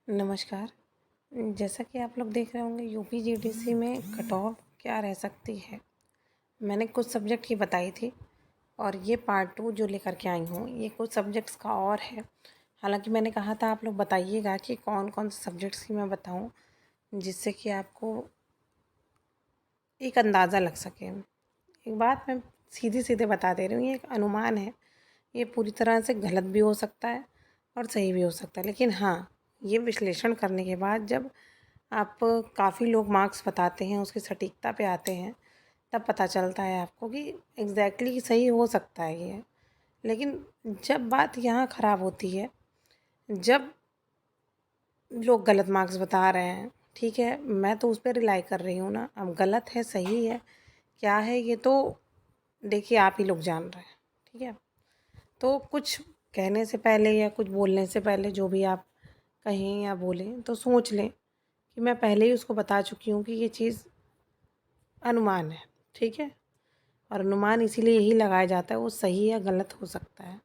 नमस्कार। जैसा कि आप लोग देख रहे होंगे यूपी जीडीसी में कट ऑफ क्या रह सकती है। मैंने कुछ सब्जेक्ट की बताई थी और ये पार्ट 2 जो लेकर के आई हूँ ये कुछ सब्जेक्ट्स का और है। हालांकि मैंने कहा था आप लोग बताइएगा कि कौन कौन से सब्जेक्ट्स की मैं बताऊँ जिससे कि आपको एक अंदाज़ा लग सके। एक बात मैं सीधी सीधे बता दे रही हूँ, ये एक अनुमान है। ये पूरी तरह से गलत भी हो सकता है और सही भी हो सकता है, लेकिन हाँ, ये विश्लेषण करने के बाद जब आप काफ़ी लोग मार्क्स बताते हैं, उसकी सटीकता पे आते हैं, तब पता चलता है आपको कि एग्ज़ैक्टली सही हो सकता है ये। लेकिन जब बात यहाँ ख़राब होती है, जब लोग गलत मार्क्स बता रहे हैं, ठीक है, मैं तो उस पे रिलाई कर रही हूँ ना। अब गलत है, सही है, क्या है ये तो देखिए आप ही लोग जान रहे हैं, ठीक है। तो कुछ कहने से पहले या कुछ बोलने से पहले जो भी आप कहें या बोलें तो सोच लें कि मैं पहले ही उसको बता चुकी हूँ कि ये चीज़ अनुमान है, ठीक है। और अनुमान इसीलिए यही लगाया जाता है, वो सही या गलत हो सकता है।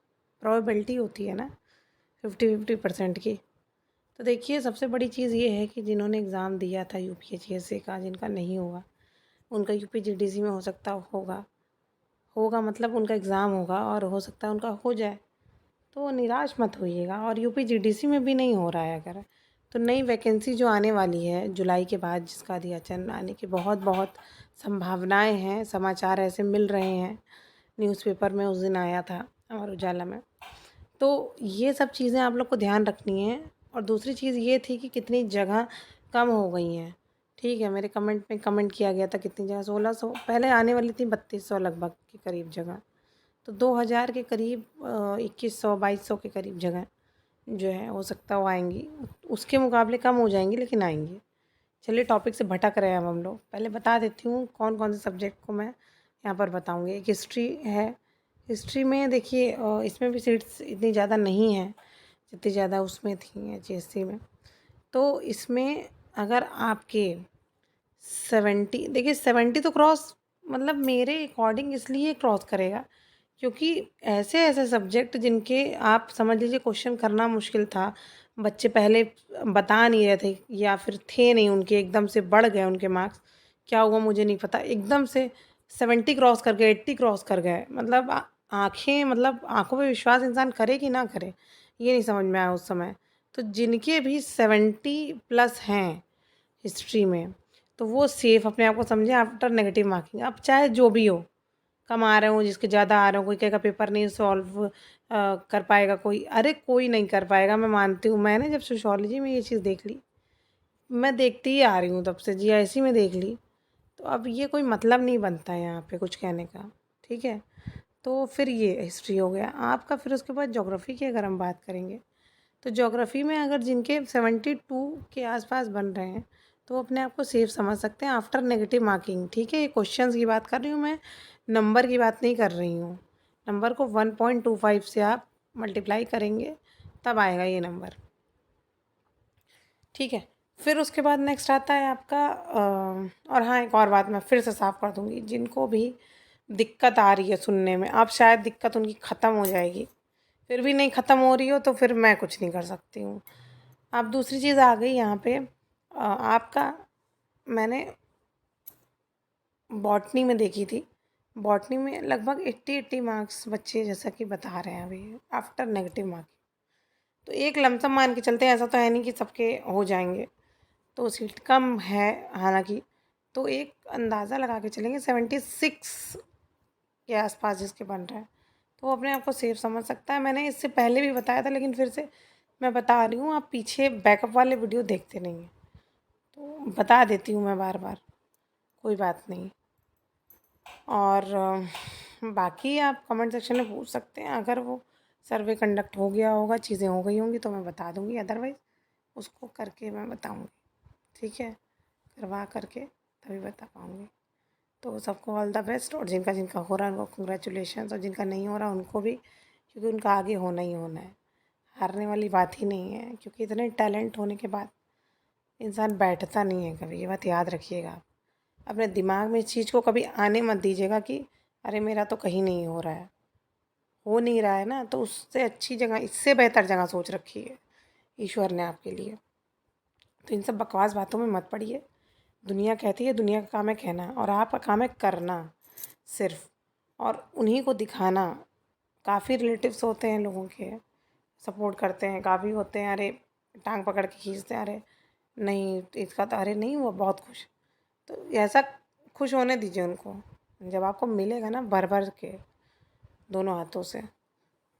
प्रोबेबिलिटी होती है ना 50-50% की। तो देखिए सबसे बड़ी चीज़ ये है कि जिन्होंने एग्ज़ाम दिया था यूपीएससी का, जिनका नहीं हुआ उनका यूपीजीडीसी में हो सकता होगा होगा मतलब उनका एग्ज़ाम होगा और हो सकता है उनका हो जाए। तो निराश मत होइएगा। और यूपीजीडीसी में भी नहीं हो रहा है अगर, तो नई वैकेंसी जो आने वाली है जुलाई के बाद, जिसका अधियाचन आने की बहुत बहुत संभावनाएं हैं, समाचार ऐसे मिल रहे हैं, न्यूज़पेपर में उस दिन आया था अमर उजाला में। तो ये सब चीज़ें आप लोग को ध्यान रखनी है। और दूसरी चीज़ ये थी कि कितनी जगह कम हो गई हैं, ठीक है। मेरे कमेंट में कमेंट किया गया था कितनी जगह, 1600 पहले आने वाली थी, 3200 लगभग के करीब जगह, तो 2000 के करीब 2100-2200 के करीब जगह जो है हो सकता है वो आएंगी। उसके मुकाबले कम हो जाएंगी लेकिन आएंगी। चलिए टॉपिक से भटक रहे हैं अब हम लोग। पहले बता देती हूँ कौन कौन से सब्जेक्ट को मैं यहाँ पर बताऊँगी। एक हिस्ट्री है। हिस्ट्री में देखिए इसमें भी सीट्स इतनी ज़्यादा नहीं हैं जितनी ज़्यादा उसमें थी एचएससी में। तो इसमें अगर आपके 70, देखिए 70 तो क्रॉस, मतलब मेरे अकॉर्डिंग इसलिए क्रॉस करेगा क्योंकि ऐसे ऐसे सब्जेक्ट जिनके आप समझ लीजिए क्वेश्चन करना मुश्किल था, बच्चे पहले बता नहीं रहे थे या फिर थे नहीं, उनके एकदम से बढ़ गए उनके मार्क्स। क्या हुआ मुझे नहीं पता, एकदम से 70 क्रॉस कर गए, 80 क्रॉस कर गए। मतलब आँखें, मतलब आँखों पे विश्वास इंसान करे कि ना करे, ये नहीं समझ में आया उस समय। तो जिनके भी 70 प्लस हैं हिस्ट्री में, तो वो सेफ़ अपने आप को समझें आफ्टर नेगेटिव मार्किंग। अब चाहे जो भी हो, कम आ रहे हों, जिसके ज़्यादा आ रहे हों, कोई कहेगा पेपर नहीं सॉल्व कर पाएगा कोई, अरे कोई नहीं कर पाएगा, मैं मानती हूँ। मैंने जब सोशियोलॉजी में ये चीज़ देख ली, मैं देखती ही आ रही हूँ तब से, जीआईसी में देख ली, तो अब ये कोई मतलब नहीं बनता है यहाँ पे कुछ कहने का, ठीक है। तो फिर ये हिस्ट्री हो गया आपका। फिर उसके बाद ज्योग्राफी की अगर हम बात करेंगे, तो ज्योग्राफी में अगर जिनके 72 के आसपास बन रहे हैं, तो वो अपने आप को सेफ समझ सकते हैं आफ्टर नेगेटिव मार्किंग, ठीक है। ये क्वेश्चंस की बात कर रही हूँ मैं, नंबर की बात नहीं कर रही हूँ। नंबर को 1.25 से आप मल्टीप्लाई करेंगे तब आएगा ये नंबर, ठीक है। फिर उसके बाद नेक्स्ट आता है आपका और हाँ, एक और बात मैं फिर से साफ़ कर दूँगी, जिनको भी दिक्कत आ रही है सुनने में, अब शायद दिक्कत उनकी ख़त्म हो जाएगी, फिर भी नहीं ख़त्म हो रही हो तो फिर मैं कुछ नहीं कर सकती हूँ। अब दूसरी चीज़ आ गई यहाँ पे आपका, मैंने बॉटनी में देखी थी। बॉटनी में लगभग 80-80 मार्क्स बच्चे जैसा कि बता रहे हैं अभी आफ्टर नेगेटिव मार्किंग। तो एक लमसम मान के चलते हैं, ऐसा तो है नहीं कि सबके हो जाएंगे, तो सीट कम है हालांकि, तो एक अंदाज़ा लगा के चलेंगे 76 के आसपास जिसके बन रहा है, तो वो अपने आप को सेफ समझ सकता है। मैंने इससे पहले भी बताया था लेकिन फिर से मैं बता रही हूँ, आप पीछे बैकअप वाले वीडियो देखते नहीं हैं, तो बता देती हूँ मैं बार बार, कोई बात नहीं। और बाकी आप कमेंट सेक्शन में पूछ सकते हैं, अगर वो सर्वे कंडक्ट हो गया होगा, चीज़ें हो गई होंगी तो मैं बता दूँगी, अदरवाइज़ उसको करके मैं बताऊँगी, ठीक है। करवा करके तभी बता पाऊँगी। तो सबको ऑल द बेस्ट। और जिनका जिनका हो रहा है उनको कंग्रेचुलेशंस, और जिनका नहीं हो रहा उनको भी, क्योंकि उनका आगे होना ही होना है, हारने वाली बात ही नहीं है। क्योंकि इतने टैलेंट होने के बाद इंसान बैठता नहीं है कभी, ये बात याद रखिएगा आप। अपने दिमाग में इस चीज़ को कभी आने मत दीजिएगा कि अरे मेरा तो कहीं नहीं हो रहा है, हो नहीं रहा है ना, तो उससे अच्छी जगह, इससे बेहतर जगह सोच रखी है ईश्वर ने आपके लिए। तो इन सब बकवास बातों में मत पड़िए। दुनिया कहती है, दुनिया का काम है कहना, और आपका काम है करना सिर्फ, और उन्हीं को दिखाना। काफ़ी रिलेटिव्स होते हैं लोगों के, सपोर्ट करते हैं, काफ़ी होते हैं, अरे टांग पकड़ के खींचते हैं, अरे नहीं इसका तो, अरे नहीं वो बहुत खुश। तो ऐसा खुश होने दीजिए उनको। जब आपको मिलेगा ना भर भर के दोनों हाथों से,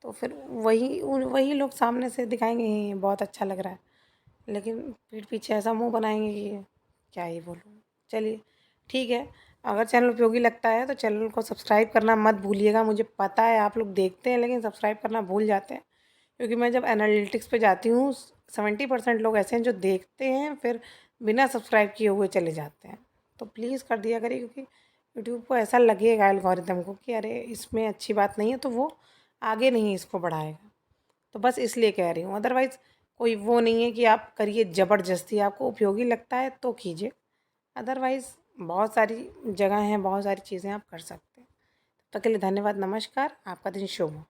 तो फिर वही लोग सामने से दिखाएंगे ही बहुत अच्छा लग रहा है, लेकिन पीठ पीछे ऐसा मुंह बनाएंगे कि क्या ही बोलूँ। चलिए ठीक है, अगर चैनल उपयोगी लगता है तो चैनल को सब्सक्राइब करना मत भूलिएगा। मुझे पता है आप लोग देखते हैं लेकिन सब्सक्राइब करना भूल जाते हैं, क्योंकि मैं जब एनालिटिक्स पे जाती हूँ 70% लोग ऐसे हैं जो देखते हैं फिर बिना सब्सक्राइब किए हुए चले जाते हैं। तो प्लीज़ कर दिया करिए, क्योंकि यूट्यूब को ऐसा लगेगा एल्गोरिदम को कि अरे इसमें अच्छी बात नहीं है, तो वो आगे नहीं इसको बढ़ाएगा। तो बस इसलिए कह रही हूँ, अदरवाइज़ कोई वो नहीं है कि आप करिए ज़बरदस्ती, आपको उपयोगी लगता है तो कीजिए, अदरवाइज़ बहुत सारी जगह हैं, बहुत सारी चीज़ें आप कर सकते हैं। तब तक के लिए धन्यवाद, नमस्कार, आपका दिन शुभ हो।